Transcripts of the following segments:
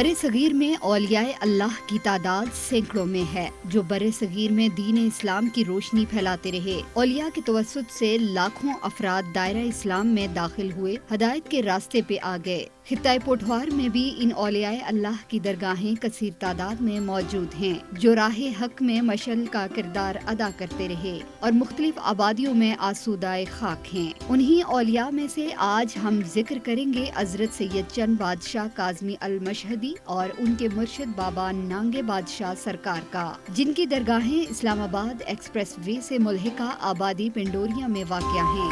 برے صغیر میں اولیاء اللہ کی تعداد سینکڑوں میں ہے، جو برے صغیر میں دین اسلام کی روشنی پھیلاتے رہے۔ اولیاء کے توسط سے لاکھوں افراد دائرہ اسلام میں داخل ہوئے، ہدایت کے راستے پہ آ گئے۔ خطہ پوٹھوار میں بھی ان اولیاء اللہ کی درگاہیں کثیر تعداد میں موجود ہیں، جو راہ حق میں مشعل کا کردار ادا کرتے رہے اور مختلف آبادیوں میں آسودہ خاک ہیں۔ انہی اولیاء میں سے آج ہم ذکر کریں گے حضرت سید چند بادشاہ کاظمی المشہدی اور ان کے مرشد بابا نانگے بادشاہ سرکار کا، جن کی درگاہیں اسلام آباد ایکسپریس وے سے ملحقہ آبادی پنڈوریا میں واقع ہیں۔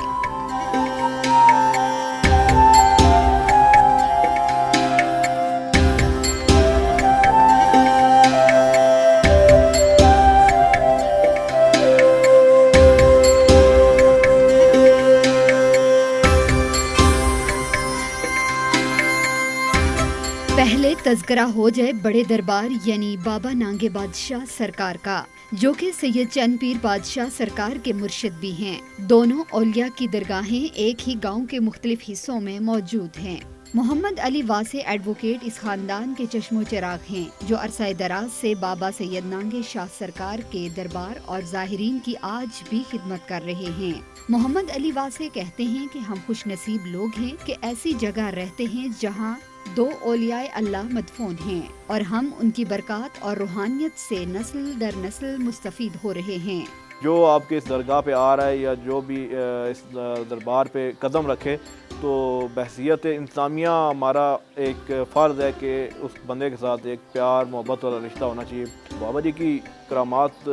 پہلے تذکرہ ہو جائے بڑے دربار یعنی بابا نانگے بادشاہ سرکار کا، جو کہ سید چند پیر بادشاہ سرکار کے مرشد بھی ہیں۔ دونوں اولیاء کی درگاہیں ایک ہی گاؤں کے مختلف حصوں میں موجود ہیں۔ محمد علی واسع ایڈوکیٹ اس خاندان کے چشم و چراغ ہیں، جو عرصہ دراز سے بابا سید نانگے شاہ سرکار کے دربار اور زائرین کی آج بھی خدمت کر رہے ہیں۔ محمد علی واسع کہتے ہیں کہ ہم خوش نصیب لوگ ہیں کہ ایسی جگہ رہتے ہیں جہاں دو اولیاء اللہ مدفون ہیں، اور ہم ان کی برکات اور روحانیت سے نسل در نسل مستفید ہو رہے ہیں۔ جو آپ کے اس درگاہ پہ آ رہا ہے یا جو بھی اس دربار پہ قدم رکھے، تو بحیثیت انسانیہ ہمارا ایک فرض ہے کہ اس بندے کے ساتھ ایک پیار محبت والا رشتہ ہونا چاہیے۔ بابا جی کی کرامات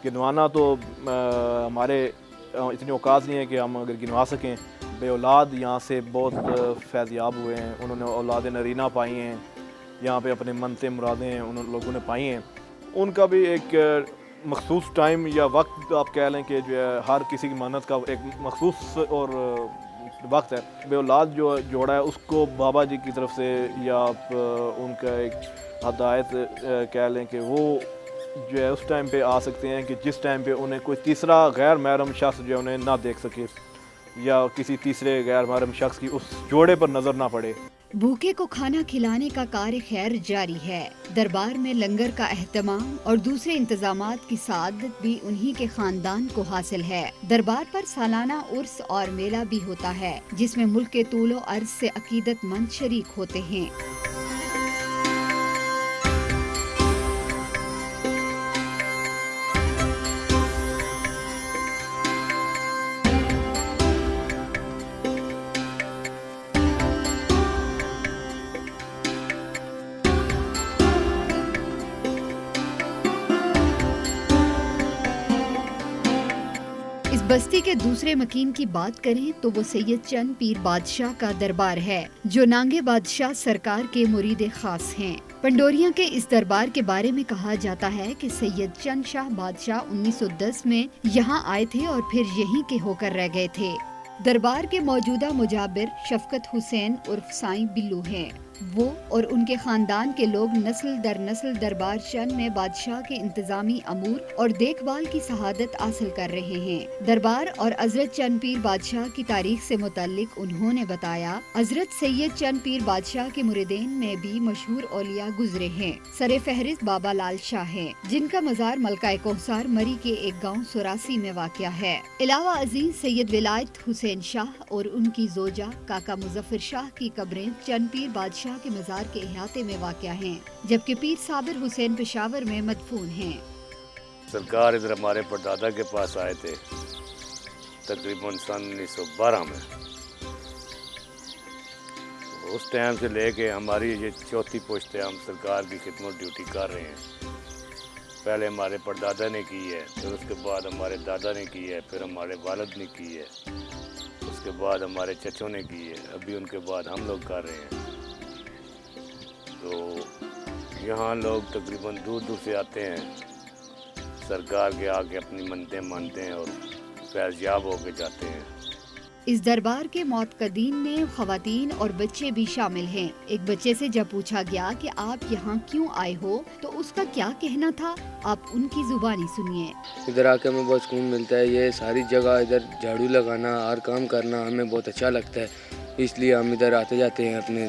گنوانا تو ہمارے اتنی اوقات نہیں ہے کہ ہم اگر گنوا سکیں۔ بے اولاد یہاں سے بہت فیض یاب ہوئے ہیں، انہوں نے اولاد نرینہ پائی ہیں، یہاں پہ اپنے منتیں مرادیں ان لوگوں نے پائی ہیں۔ ان کا بھی ایک مخصوص ٹائم یا وقت آپ کہہ لیں کہ جو ہے ہر کسی کی منت کا ایک مخصوص اور وقت ہے۔ بے اولاد جو جوڑا ہے اس کو بابا جی کی طرف سے یا آپ ان کا ایک ہدایت کہہ لیں کہ وہ جو ہے اس ٹائم پہ آ سکتے ہیں کہ جس ٹائم پہ انہیں کوئی تیسرا غیر محرم شخص جو ہے انہیں نہ دیکھ سکے، یا کسی تیسرے غیر محرم شخص کی اس جوڑے پر نظر نہ پڑے۔ بھوکے کو کھانا کھلانے کا کار خیر جاری ہے۔ دربار میں لنگر کا اہتمام اور دوسرے انتظامات کی سعادت بھی انہی کے خاندان کو حاصل ہے۔ دربار پر سالانہ عرس اور میلہ بھی ہوتا ہے، جس میں ملک کے طول و عرض سے عقیدت مند شریک ہوتے ہیں۔ اس بستی کے دوسرے مکین کی بات کریں تو وہ سید چند پیر بادشاہ کا دربار ہے، جو نانگے بادشاہ سرکار کے مرید خاص ہیں۔ پنڈوریا کے اس دربار کے بارے میں کہا جاتا ہے کہ سید چند شاہ بادشاہ 1910 میں یہاں آئے تھے اور پھر یہیں کے ہو کر رہ گئے تھے۔ دربار کے موجودہ مجابر شفقت حسین عرف سائیں بلو ہیں۔ وہ اور ان کے خاندان کے لوگ نسل در نسل دربار چند میں بادشاہ کے انتظامی امور اور دیکھ بھال کی شہادت حاصل کر رہے ہیں۔ دربار اور حضرت چند پیر بادشاہ کی تاریخ سے متعلق انہوں نے بتایا، حضرت سید چند پیر بادشاہ کے مریدین میں بھی مشہور اولیاء گزرے ہیں۔ سر فہرست بابا لال شاہ ہیں، جن کا مزار ملکہ کوثر مری کے ایک گاؤں سوراسی میں واقع ہے۔ علاوہ ازیں سید ولایت حسین شاہ اور ان کی زوجہ کاکا مظفر شاہ کی قبریں چند پیر بادشاہ کے مزار کے احاطے میں واقع ہیں، جبکہ پیر صابر حسین پشاور میں مدفون ہیں۔ سرکار ادھر ہمارے پردادا کے پاس آئے تھے تقریباً سن 1912 میں۔ اس ٹائم سے لے کے ہماری یہ چوتھی پشت ہے، ہم سرکار کی خدمت ڈیوٹی کر رہے ہیں۔ پہلے ہمارے پردادا نے کی ہے، پھر اس کے بعد ہمارے دادا نے کی ہے، پھر ہمارے والد نے کی ہے، اس کے بعد ہمارے چچوں نے کی ہے، ابھی ان کے بعد ہم لوگ کر رہے ہیں۔ تو یہاں لوگ تقریباً دور دور سے آتے ہیں، سرکار کے آگے اپنی منتیں مانتے ہیں اور فیض یاب ہو کے جاتے ہیں۔ اس دربار کے معتقدین میں خواتین اور بچے بھی شامل ہیں۔ ایک بچے سے جب پوچھا گیا کہ آپ یہاں کیوں آئے ہو تو اس کا کیا کہنا تھا، آپ ان کی زبانی سنیے۔ ادھر آ کے ہمیں بہت سکون ملتا ہے، یہ ساری جگہ ادھر جھاڑو لگانا ہر کام کرنا ہمیں بہت اچھا لگتا ہے، اس لیے ہم ادھر آتے جاتے ہیں اپنے